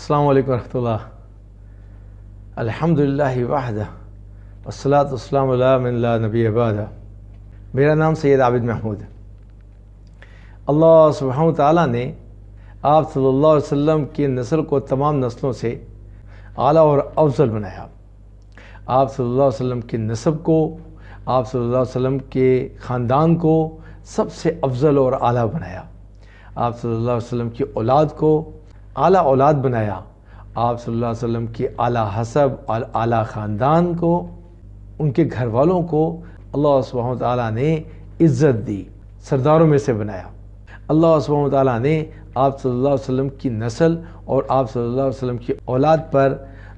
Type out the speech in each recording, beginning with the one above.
السلام علیکم ورحمۃ اللہ. الحمدللہ وحدہ والصلاۃ والسلام علی من لا نبی بعدہ. میرا نام سید عابد محمود ہے. اللہ سبحانہ وتعالیٰ نے آپ صلی اللہ علیہ وسلم کی نسل کو تمام نسلوں سے اعلیٰ اور افضل بنایا. آپ صلی اللہ علیہ وسلم کی نسب کو، آپ صلی اللہ علیہ وسلم کے خاندان کو سب سے افضل اور اعلیٰ بنایا. آپ صلی اللہ علیہ وسلم کی اولاد کو اعلیٰ اولاد بنایا. آپ صلی اللہ علیہ وسلم کی اعلیٰ حسب اور اعلیٰ خاندان کو، ان کے گھر والوں کو اللہ سبحانہ وتعالیٰ نے عزت دی، سرداروں میں سے بنایا. اللہ سبحانہ وتعالیٰ نے آپ صلی اللہ علیہ وسلم کی نسل اور آپ صلی اللہ علیہ وسلم کی اولاد پر،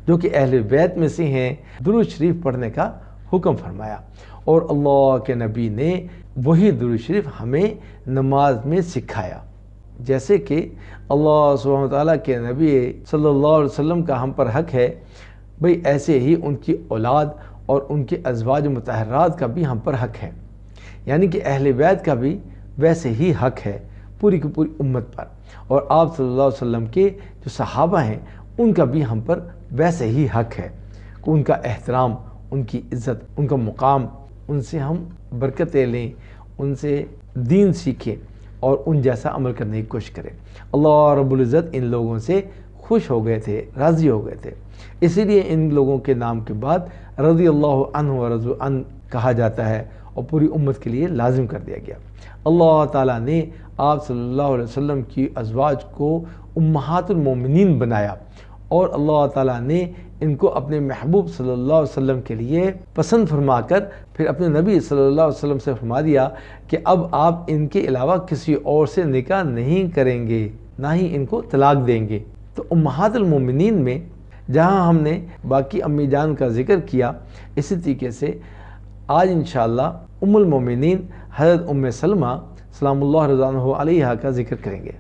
جو کہ اہل بیت میں سے ہیں، درود شریف پڑھنے کا حکم فرمایا. اور اللہ کے نبی نے وہی درود شریف ہمیں نماز میں سکھایا. جیسے کہ اللہ سبحانہ وتعالیٰ کے نبی صلی اللہ علیہ وسلم کا ہم پر حق ہے، بھئی ایسے ہی ان کی اولاد اور ان کے ازواج مطہرات کا بھی ہم پر حق ہے. یعنی کہ اہل بیت کا بھی ویسے ہی حق ہے پوری کی پوری امت پر. اور آپ صلی اللہ علیہ وسلم کے جو صحابہ ہیں ان کا بھی ہم پر ویسے ہی حق ہے کہ ان کا احترام، ان کی عزت، ان کا مقام، ان سے ہم برکتیں لیں، ان سے دین سیکھیں اور ان جیسا عمل کرنے کی کوشش کریں. اللہ رب العزت ان لوگوں سے خوش ہو گئے تھے، راضی ہو گئے تھے. اسی لیے ان لوگوں کے نام کے بعد رضی اللہ عنہ و رضوا عنہ کہا جاتا ہے اور پوری امت کے لیے لازم کر دیا گیا. اللہ تعالیٰ نے آپ صلی اللہ علیہ وسلم کی ازواج کو امہات المومنین بنایا اور اللہ تعالیٰ نے ان کو اپنے محبوب صلی اللہ علیہ وسلم کے لیے پسند فرما کر پھر اپنے نبی صلی اللہ علیہ وسلم سے فرما دیا کہ اب آپ ان کے علاوہ کسی اور سے نکاح نہیں کریں گے، نہ ہی ان کو طلاق دیں گے. تو امہات المومنین میں جہاں ہم نے باقی امی جان کا ذکر کیا، اسی طریقے سے آج انشاءاللہ ام المومنین حضرت ام سلمہ سلام اللہ رضوان علیہا کا ذکر کریں گے.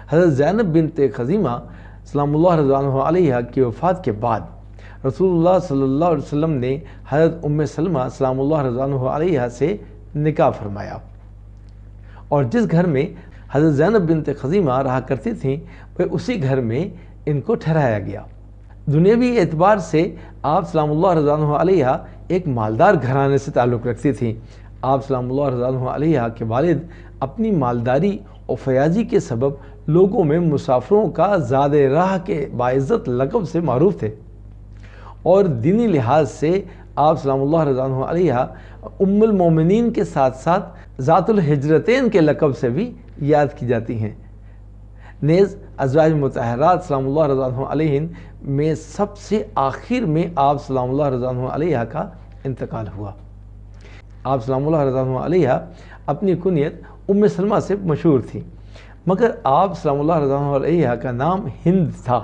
حضرت زینب بنت خزیمہ سلام اللہ رضوان علیہا کی وفات کے بعد رسول اللہ صلی اللہ علیہ وسلم نے حضرت ام سلمہ سلام اللہ رضوان علیہا سے نکاح فرمایا. اور جس گھر میں حضرت زینب بنت خزیمہ رہا کرتی تھیں وہ اسی گھر میں ان کو ٹھہرایا گیا. دنیاوی اعتبار سے آپ سلام اللہ رضوان علیہا ایک مالدار گھرانے سے تعلق رکھتی تھیں. آپ سلام اللہ رضوان علیہا کے والد اپنی مالداری اور فیاضی کے سبب لوگوں میں مسافروں کا زاد راہ کے باعزت لقب سے معروف تھے. اور دینی لحاظ سے آپ سلام اللہ رضوان علیہا ام المومنین کے ساتھ ساتھ ذات الحجرتین کے لقب سے بھی یاد کی جاتی ہیں. نیز ازواج مطہرات سلام اللہ رضوان علیہن میں سب سے آخر میں آپ سلام اللہ رضوان علیہا کا انتقال ہوا. آپ سلام اللہ رضوان علیہا اپنی کنیت ام سلمہ سے مشہور تھی، مگر آپ سلام اللہ رضوان علیہا کا نام ہند تھا.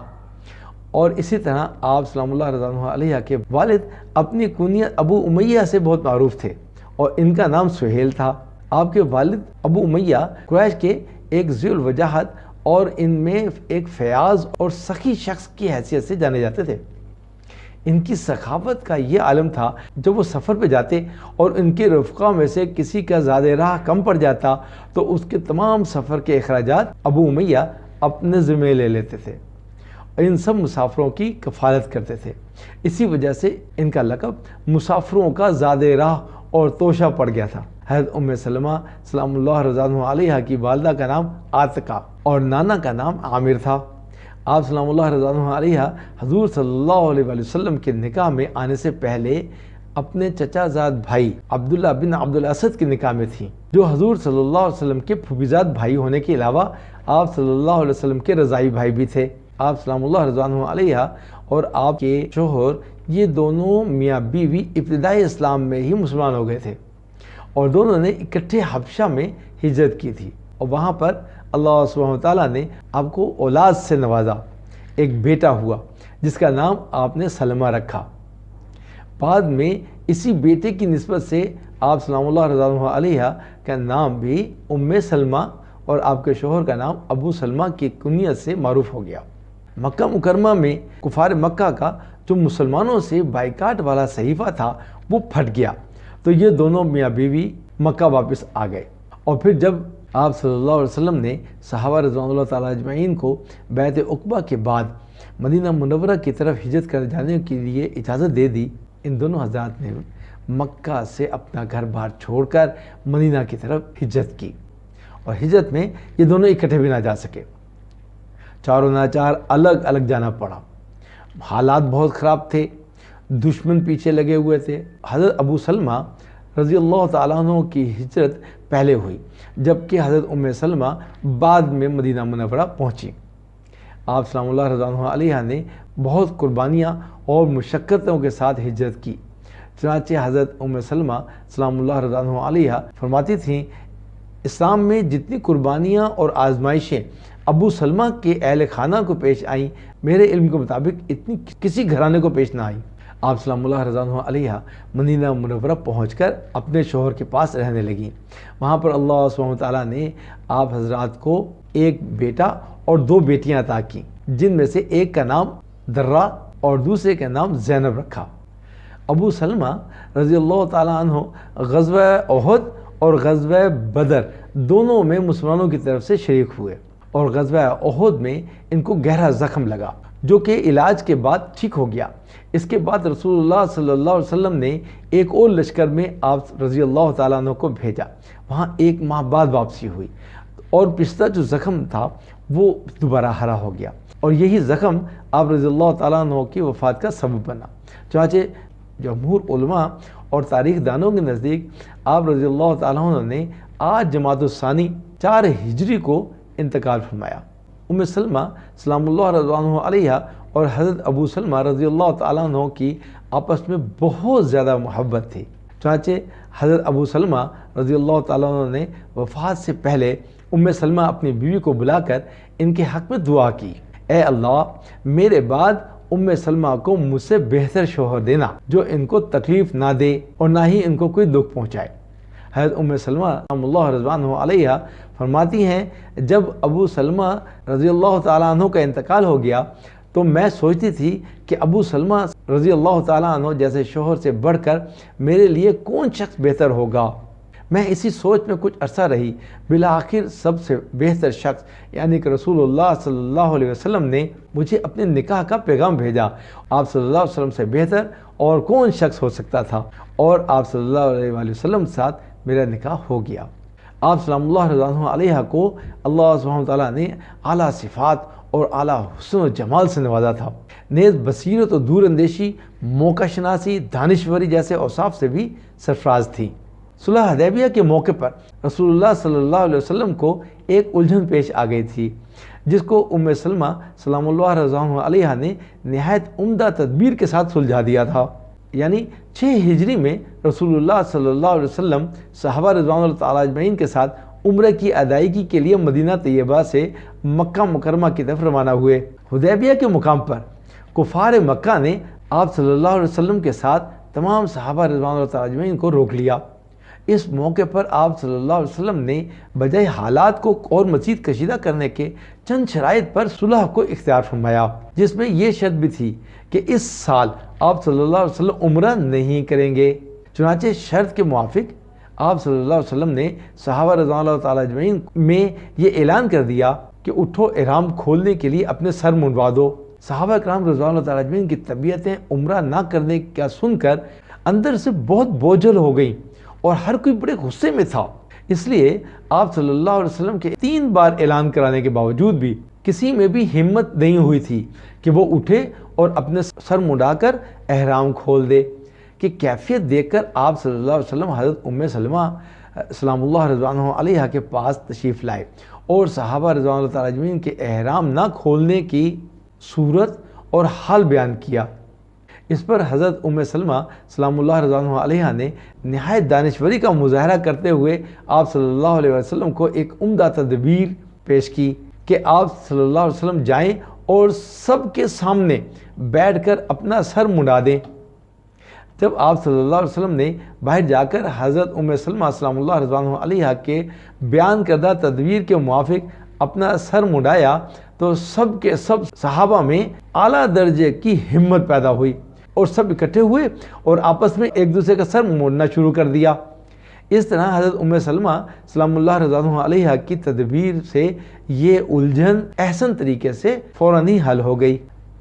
اور اسی طرح آپ سلام اللہ رضوان علیہا کے والد اپنی کنیت ابو امیہ سے بہت معروف تھے اور ان کا نام سہیل تھا. آپ کے والد ابو امیہ قریش کے ایک ذی الوجاہت اور ان میں ایک فیاض اور سخی شخص کی حیثیت سے جانے جاتے تھے. ان کی سخاوت کا یہ عالم تھا جب وہ سفر پہ جاتے اور ان کے رفقا میں سے کسی کا زاد راہ کم پڑ جاتا تو اس کے تمام سفر کے اخراجات ابو امیہ اپنے ذمہ لے لیتے تھے اور ان سب مسافروں کی کفالت کرتے تھے. اسی وجہ سے ان کا لقب مسافروں کا زاد راہ اور توشہ پڑ گیا تھا. حضرت ام سلمہ سلام اللہ رضوان علیہا کی والدہ کا نام عاتقہ اور نانا کا نام عامر تھا. آپ سلام اللہ رضوان علیہا حضور صلی اللہ علیہ وسلم کے نکاح میں آنے سے پہلے اپنے چچا زاد بھائی عبداللہ بن عبد الاسد کے نکاح میں تھیں، جو حضور صلی اللہ علیہ وسلم کے پھوپھیزاد بھائی ہونے کے علاوہ آپ صلی اللہ علیہ وسلم کے رضائی بھائی بھی تھے. آپ سلام اللہ رضوان علیہا اور آپ کے شوہر یہ دونوں میاں بیوی ابتدائی اسلام میں ہی مسلمان ہو گئے تھے اور دونوں نے اکٹھے حبشہ میں ہجرت کی تھی. اور وہاں پر اللہ سبحانہ وتعالیٰ نے آپ کو اولاد سے نوازا. ایک بیٹا ہوا جس کا نام آپ نے سلمہ رکھا. بعد میں اسی بیٹے کی نسبت سے آپ سلام اللہ رضوان علیہا کا نام بھی ام سلمہ اور آپ کے شوہر کا نام ابو سلمہ کی کنیت سے معروف ہو گیا. مکہ مکرمہ میں کفار مکہ کا جو مسلمانوں سے بائیکاٹ والا صحیفہ تھا وہ پھٹ گیا تو یہ دونوں میاں بیوی مکہ واپس آ گئے. اور پھر جب آپ صلی اللہ علیہ وسلم نے صحابہ رضوان اللہ تعالیٰ اجمعین کو بیعت عقبہ کے بعد مدینہ منورہ کی طرف ہجرت کر جانے کے لیے اجازت دے دی، ان دونوں حضرات نے مکہ سے اپنا گھر بار چھوڑ کر مدینہ کی طرف ہجرت کی، اور ہجرت میں یہ دونوں اکٹھے بھی نہ جا سکے، چاروں ناچار الگ الگ جانا پڑا۔ حالات بہت خراب تھے، دشمن پیچھے لگے ہوئے تھے۔ حضرت ابو سلمہ رضی اللہ تعالیٰ عنہ کی ہجرت پہلے ہوئی، جبکہ حضرت ام سلمہ بعد میں مدینہ منورہ پہنچی۔ آپ سلام اللہ رضی اللہ علیہ نے بہت قربانیاں اور مشقتوں کے ساتھ ہجرت کی۔ چنانچہ حضرت ام سلمہ سلام اللہ رضی اللہ علیہ فرماتی تھیں، اسلام میں جتنی قربانیاں اور آزمائشیں ابو سلمہ کے اہل خانہ کو پیش آئیں، میرے علم کے مطابق اتنی کسی گھرانے کو پیش نہ آئیں۔ آپ سلام اللہ رضی اللہ علیہ مدینہ منورہ پہنچ کر اپنے شوہر کے پاس رہنے لگیں۔ وہاں پر اللہ سبحانہ وتعالیٰ نے آپ حضرات کو ایک بیٹا اور 2 بیٹیاں عطا کیں، جن میں سے ایک کا نام درہ اور دوسرے کا نام زینب رکھا۔ ابو سلمہ رضی اللہ تعالیٰ عنہ غزوہ احد اور غزوہ بدر دونوں میں مسلمانوں کی طرف سے شریک ہوئے، اور غزوہ احد میں ان کو گہرا زخم لگا جو کہ علاج کے بعد ٹھیک ہو گیا۔ اس کے بعد رسول اللہ صلی اللہ علیہ وسلم نے ایک اور لشکر میں آپ رضی اللہ تعالیٰ عنہ کو بھیجا، وہاں 1 ماہ بعد واپسی ہوئی، اور پچھلا جو زخم تھا وہ دوبارہ ہرا ہو گیا، اور یہی زخم آپ رضی اللہ تعالیٰ عنہ کی وفات کا سبب بنا۔ چنانچہ جمہور علماء اور تاریخ دانوں کے نزدیک آپ رضی اللہ تعالیٰ عنہ نے 8 جمادی الثانی 4 ہجری کو انتقال فرمایا۔ ام سلمہ سلام اللہ رضی اللہ علیہ اور حضرت ابو سلمہ رضی اللہ تعالیٰ عنہ کی آپس میں بہت زیادہ محبت تھی۔ چنانچہ حضرت ابو سلمہ رضی اللہ تعالیٰ عنہ نے وفات سے پہلے ام سلمہ اپنی بیوی کو بلا کر ان کے حق میں دعا کی، اے اللہ میرے بعد ام سلمہ کو مجھ سے بہتر شوہر دینا جو ان کو تکلیف نہ دے اور نہ ہی ان کو کوئی دکھ پہنچائے۔ حضرت ام سلمہ رحمہ اللہ رضوان علیہ فرماتی ہیں، جب ابو سلمہ رضی اللہ تعالیٰ عنہ کا انتقال ہو گیا تو میں سوچتی تھی کہ ابو سلمہ رضی اللہ تعالیٰ عنہ جیسے شوہر سے بڑھ کر میرے لیے کون شخص بہتر ہوگا۔ میں اسی سوچ میں کچھ عرصہ رہی، بالآخر سب سے بہتر شخص یعنی کہ رسول اللہ صلی اللہ علیہ وسلم نے مجھے اپنے نکاح کا پیغام بھیجا۔ آپ صلی اللہ علیہ وسلم سے بہتر اور کون شخص ہو سکتا تھا، اور آپ صلی اللہ علیہ وسلم کے ساتھ میرا نکاح ہو گیا۔ آپ سلام اللہ رضی اللہ علیہ کو اللہ سبحانہ وتعالیٰ نے اعلیٰ صفات اور اعلیٰ حسن و جمال سے نوازا تھا، نیز بصیرت و دور اندیشی، موقع شناسی، دانشوری جیسے اوصاف سے بھی سرفراز تھی۔ صلح حدیبیہ کے موقع پر رسول اللہ صلی اللہ علیہ وسلم کو ایک الجھن پیش آ گئی تھی، جس کو ام سلمہ سلام اللہ رضی اللہ علیہ نے نہایت عمدہ تدبیر کے ساتھ سلجھا دیا تھا۔ یعنی 6 ہجری میں رسول اللہ صلی اللہ علیہ وسلم صحابہ رضوان اللہ تعالیٰ اجمعین کے ساتھ عمرہ کی ادائیگی کے لیے مدینہ طیبہ سے مکہ مکرمہ کی طرف روانہ ہوئے۔ حدیبیہ کے مقام پر کفار مکہ نے آپ صلی اللہ علیہ وسلم کے ساتھ تمام صحابہ رضوان اللہ تعالیٰ اجمعین کو روک لیا۔ اس موقع پر آپ صلی اللہ علیہ وسلم نے بجائے حالات کو اور مزید کشیدہ کرنے کے چند شرائط پر صلح کو اختیار فرمایا، جس میں یہ شرط بھی تھی کہ اس سال آپ صلی اللہ علیہ وسلم عمرہ نہیں کریں گے۔ چنانچہ شرط کے موافق آپ صلی اللہ علیہ وسلم نے صحابہ رضوان اللہ تعالیٰ اجمعین میں یہ اعلان کر دیا کہ اٹھو احرام کھولنے کے لیے اپنے سر منڈوا دو۔ صحابہ کرام رضوان اللہ تعالیٰ اجمعین کی طبیعتیں عمرہ نہ کرنے کا سن کر اندر سے بہت بوجھل ہو گئیں، اور ہر کوئی بڑے غصے میں تھا۔ اس لیے آپ صلی اللہ علیہ وسلم کے 3 بار اعلان کرانے کے باوجود بھی کسی میں بھی ہمت نہیں ہوئی تھی کہ وہ اٹھے اور اپنے سر منڈا کر احرام کھول دے، کہ کیفیت دیکھ کر آپ صلی اللہ علیہ وسلم حضرت ام سلمہ سلام اللہ رضوان علیہ کے پاس تشریف لائے اور صحابہ رضوان اللہ تعالیٰ اجمعین کے احرام نہ کھولنے کی صورت اور حال بیان کیا۔ اس پر حضرت ام سلمہ سلام اللہ رضوان علیہ نے نہایت دانشوری کا مظاہرہ کرتے ہوئے آپ صلی اللہ علیہ وسلم کو ایک عمدہ تدبیر پیش کی کہ آپ صلی اللہ علیہ وسلم جائیں اور سب کے سامنے بیٹھ کر اپنا سر منڈا دیں۔ جب آپ صلی اللہ علیہ وسلم نے باہر جا کر حضرت ام سلمہ سلام اللہ رضوان علیہ کے بیان کردہ تدبیر کے موافق اپنا سر منڈایا تو سب کے سب صحابہ میں اعلیٰ درجے کی ہمت پیدا ہوئی، اور سب اکٹھے ہوئے اور آپس میں ایک دوسرے کا سر موڑنا شروع کر دیا۔ اس طرح حضرت ام سلمہ سلام اللہ رضوان علیہ کی تدبیر سے یہ الجھن احسن طریقے سے فوراً ہی حل ہو گئی۔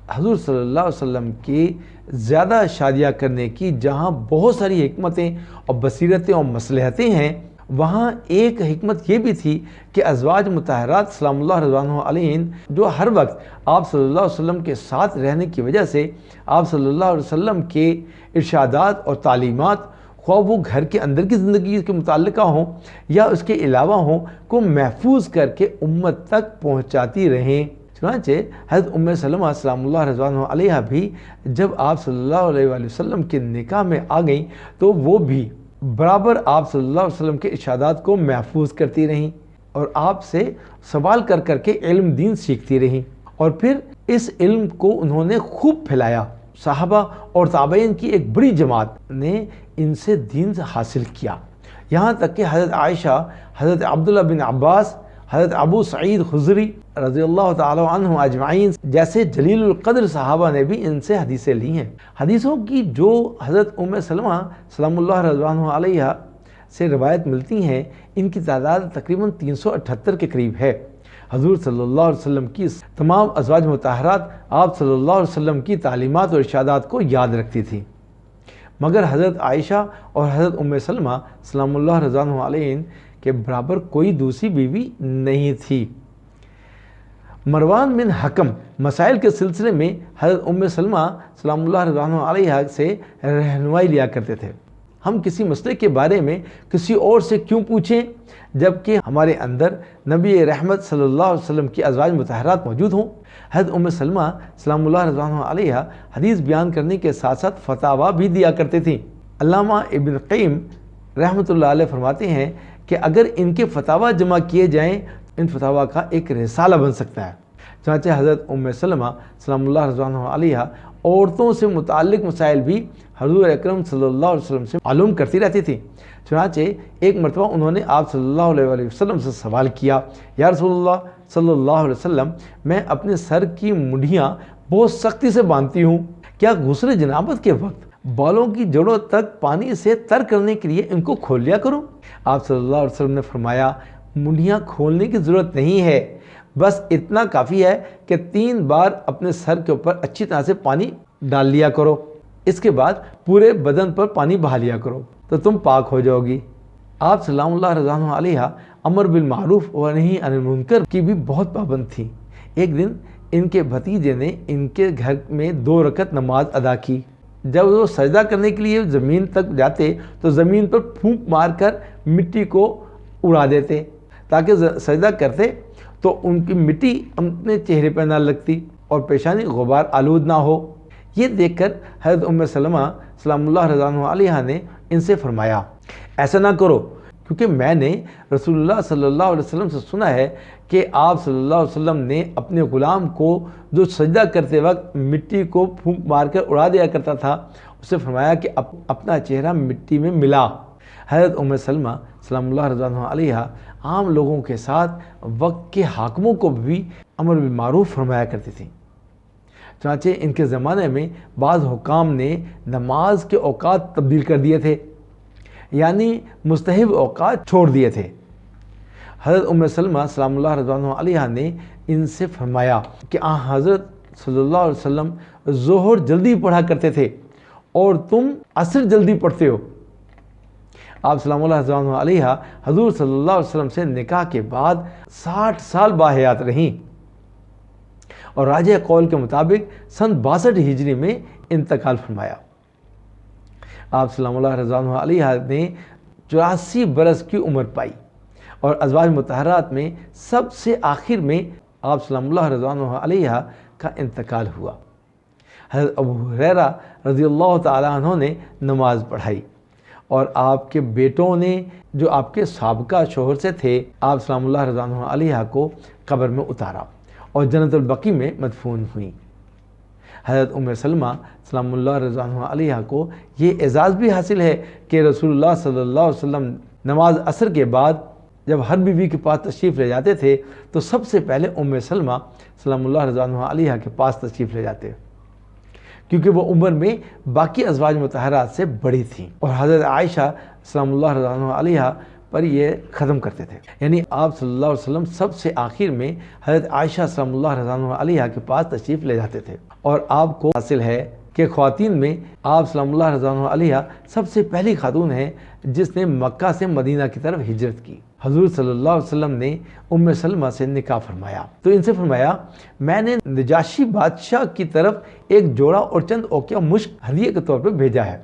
حضور صلی اللہ علیہ وسلم کی زیادہ شادیاں کرنے کی جہاں بہت ساری حکمتیں اور بصیرتیں اور مصلحتیں ہیں، وہاں ایک حکمت یہ بھی تھی کہ ازواج مطہرات سلام اللہ رضوان علیہن جو ہر وقت آپ صلی اللہ علیہ وسلم کے ساتھ رہنے کی وجہ سے آپ صلی اللہ علیہ وسلم کے ارشادات اور تعلیمات، خواہ وہ گھر کے اندر کی زندگی کے متعلقہ ہوں یا اس کے علاوہ ہوں، کو محفوظ کر کے امت تک پہنچاتی رہیں۔ چنانچہ حضرت ام سلمہ سلام اللہ رضوان علیہا بھی جب آپ صلی اللہ علیہ وآلہ وسلم کے نکاح میں آ گئیں تو وہ بھی برابر آپ صلی اللہ علیہ وسلم کے ارشادات کو محفوظ کرتی رہیں اور آپ سے سوال کر کر کے علم دین سیکھتی رہیں، اور پھر اس علم کو انہوں نے خوب پھیلایا۔ صحابہ اور تابعین کی ایک بڑی جماعت نے ان سے دین حاصل کیا، یہاں تک کہ حضرت عائشہ، حضرت عبداللہ بن عباس، حضرت ابو سعید خضری رضی اللہ تعالی عنہ اجمعین جیسے جلیل القدر صحابہ نے بھی ان سے حدیثیں لی ہیں۔ حدیثوں کی جو حضرت ام سلمہ سلام اللہ رضوان علیہا سے روایت ملتی ہیں، ان کی تعداد تقریباً 378 کے قریب ہے۔ حضور صلی اللہ علیہ وسلم کی تمام ازواج مطہرات آپ صلی اللہ علیہ وسلم کی تعلیمات اور ارشادات کو یاد رکھتی تھیں، مگر حضرت عائشہ اور حضرت ام سلمہ سلام اللہ رضوان علیہن کے برابر کوئی دوسری بیوی نہیں تھی۔ مروان بن حکم مسائل کے سلسلے میں حضرت ام سلمہ سلام اللہ رضوان علیہا سے رہنمائی لیا کرتے تھے۔ ہم کسی مسئلے کے بارے میں کسی اور سے کیوں پوچھیں جبکہ ہمارے اندر نبی رحمت صلی اللہ علیہ وسلم کی ازواج مطہرات موجود ہوں؟ حضرت ام سلمہ سلام اللہ رضوان علیہا حدیث بیان کرنے کے ساتھ ساتھ فتاویٰ بھی دیا کرتے تھیں۔ علامہ ابن قیم رحمۃ اللہ علیہ فرماتے ہیں کہ اگر ان کے فتاویٰ جمع کیے جائیں ان فتاویٰ کا ایک رسالہ بن سکتا ہے۔ چنانچہ حضرت ام سلمہ سلام اللہ رضوان علیہا عورتوں سے متعلق مسائل بھی حضور اکرم صلی اللہ علیہ وسلم سے معلوم کرتی رہتی تھی۔ چنانچہ ایک مرتبہ انہوں نے آپ صلی اللہ علیہ وآلہ وسلم سے سوال کیا، یا رسول اللہ صلی اللہ علیہ وسلم، میں اپنے سر کی منڈیاں بہت سختی سے باندھتی ہوں، کیا غسل جنابت کے وقت بالوں کی جڑوں تک پانی سے تر کرنے کے لیے ان کو کھول لیا کروں؟ آپ صلی اللہ علیہ وسلم نے فرمایا، منڈیاں کھولنے کی ضرورت نہیں ہے، بس اتنا کافی ہے کہ 3 بار اپنے سر کے اوپر اچھی طرح سے پانی ڈال لیا کرو، اس کے بعد پورے بدن پر پانی بہا لیا کرو تو تم پاک ہو جاؤ گی۔ آپ سلام اللہ رضوان علیہا امر بالمعروف و نہی عن المنکر کی بھی بہت پابند تھیں۔ ایک دن ان کے بھتیجے نے ان کے گھر میں 2 رکعت نماز ادا کی۔ جب وہ سجدہ کرنے کے لیے زمین تک جاتے تو زمین پر پھونک مار کر مٹی کو اڑا دیتے تاکہ سجدہ کرتے تو ان کی مٹی اپنے چہرے پر نہ لگتی اور پیشانی غبار آلود نہ ہو۔ یہ دیکھ کر حضرت ام سلمہ سلام اللہ رضوان علیہا نے ان سے فرمایا، ایسا نہ کرو، کیونکہ میں نے رسول اللہ صلی اللہ علیہ وسلم سے سنا ہے کہ آپ صلی اللہ علیہ وسلم نے اپنے غلام کو جو سجدہ کرتے وقت مٹی کو پھونک مار کر اڑا دیا کرتا تھا، اسے فرمایا کہ اپنا چہرہ مٹی میں ملا۔ حضرت ام سلمہ سلام اللہ رضوان علیہا عام لوگوں کے ساتھ وقت کے حاکموں کو بھی امر بالمعروف فرمایا کرتی تھیں۔ چنانچہ ان کے زمانے میں بعض حکام نے نماز کے اوقات تبدیل کر دیے تھے، یعنی مستحب اوقات چھوڑ دیے تھے۔ حضرت ام سلمہ سلام اللہ رضوان علیہا نے ان سے فرمایا کہ حضرت صلی اللہ علیہ وسلم ظہر جلدی پڑھا کرتے تھے اور تم عصر جلدی پڑھتے ہو۔ آپ سلام اللہ رضوان علیہا حضور صلی اللہ علیہ وسلم سے نکاح کے بعد 60 سال باحیات رہیں اور راجہ قول کے مطابق سن 62 ہجری میں انتقال فرمایا۔ آپ سلام اللہ رضوان علیہا نے 84 برس کی عمر پائی اور ازواج مطہرات میں سب سے آخر میں آپ سلام اللہ رضوان علیہا کا انتقال ہوا۔ حضرت ابو ہریرہ رضی اللہ تعالیٰ عنہ نے نماز پڑھائی اور آپ کے بیٹوں نے جو آپ کے سابقہ شوہر سے تھے، آپ سلام اللہ رضوان علیہا کو قبر میں اتارا اور جنت البقیع میں مدفون ہوئیں۔ حضرت ام سلمہ سلام اللہ رضوان علیہا کو یہ اعزاز بھی حاصل ہے کہ رسول اللہ صلی اللہ علیہ وسلم نماز عصر کے بعد جب ہر بیوی کے پاس تشریف لے جاتے تھے تو سب سے پہلے ام سلمہ سلام اللہ رضوان علیہا کے پاس تشریف لے جاتے، کیونکہ وہ عمر میں باقی ازواج مطہرات سے بڑی تھیں، اور حضرت عائشہ سلام اللہ رضوان علیہا پر یہ ختم کرتے تھے. یعنی آپ صلی اللہ علیہ وسلم سب سے آخر میں حضرت عائشہ سلام اللہ رضوان علیہا کے پاس تشریف لے جاتے تھے. اور آپ کو حاصل ہے کہ خواتین میں آپ سلام اللہ رضوان علیہا سب سے پہلی خاتون ہیں جس نے مکہ سے مدینہ کی طرف ہجرت کی. حضور صلی اللہ علیہ وسلم نے ام سلمہ سے نکاح فرمایا تو ان سے فرمایا میں نے نجاشی بادشاہ کی طرف ایک جوڑا اور چند اوقیہ مشک ہدیے کے طور پہ بھیجا ہے،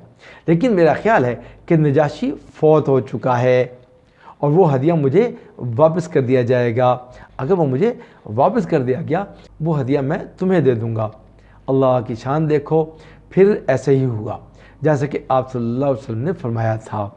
لیکن میرا خیال ہے کہ نجاشی فوت ہو چکا ہے اور وہ ہدیہ مجھے واپس کر دیا جائے گا. اگر وہ مجھے واپس کر دیا گیا وہ ہدیہ میں تمہیں دے دوں گا. اللہ کی شان دیکھو، پھر ایسے ہی ہوا جیسے کہ آپ صلی اللہ علیہ وسلم نے فرمایا تھا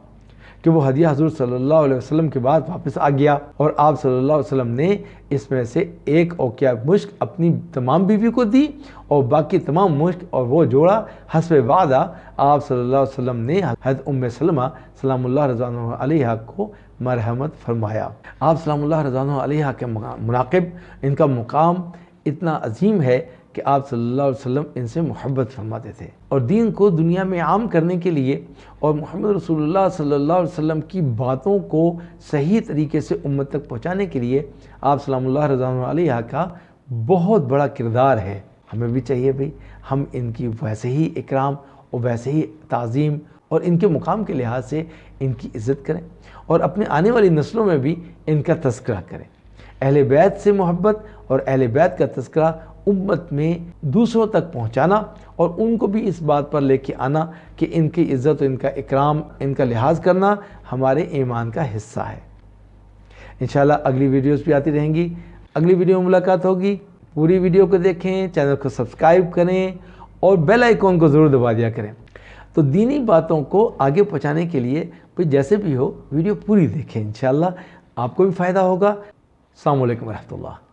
کہ وہ ہدیہ حضور صلی اللہ علیہ وسلم کے بعد واپس آ گیا اور آپ صلی اللہ علیہ وسلم نے اس میں سے ایک اوقیہ مشک اپنی تمام بیوی کو دی اور باقی تمام مشک اور وہ جوڑا حسب وعدہ آپ صلی اللہ علیہ وسلم نے حضرت ام سلمہ سلام اللہ رضوان علیہا کو مرحمت فرمایا. آپ سلام اللہ رضوان علیہا کے مناقب ان کا مقام اتنا عظیم ہے کہ آپ صلی اللہ علیہ وسلم ان سے محبت فرماتے تھے اور دین کو دنیا میں عام کرنے کے لیے اور محمد رسول اللہ صلی اللہ علیہ وسلم کی باتوں کو صحیح طریقے سے امت تک پہنچانے کے لیے آپ سلام اللہ رضوان علیہا کا بہت بڑا کردار ہے. ہمیں بھی چاہیے بھئی ہم ان کی ویسے ہی اکرام اور ویسے ہی تعظیم اور ان کے مقام کے لحاظ سے ان کی عزت کریں اور اپنے آنے والی نسلوں میں بھی ان کا تذکرہ کریں. اہل بیت سے محبت اور اہل بیت کا تذکرہ امت میں دوسروں تک پہنچانا اور ان کو بھی اس بات پر لے کے آنا کہ ان کی عزت و ان کا اکرام، ان کا لحاظ کرنا ہمارے ایمان کا حصہ ہے. انشاءاللہ اگلی ویڈیوز بھی آتی رہیں گی. اگلی ویڈیو میں ملاقات ہوگی. پوری ویڈیو کو دیکھیں، چینل کو سبسکرائب کریں اور بیل آئیکن کو ضرور دبا دیا کریں. تو دینی باتوں کو آگے پہنچانے کے لیے جیسے بھی ہو ویڈیو پوری دیکھیں، انشاءاللہ آپ کو بھی فائدہ ہوگا. السلام علیکم ورحمۃ اللہ.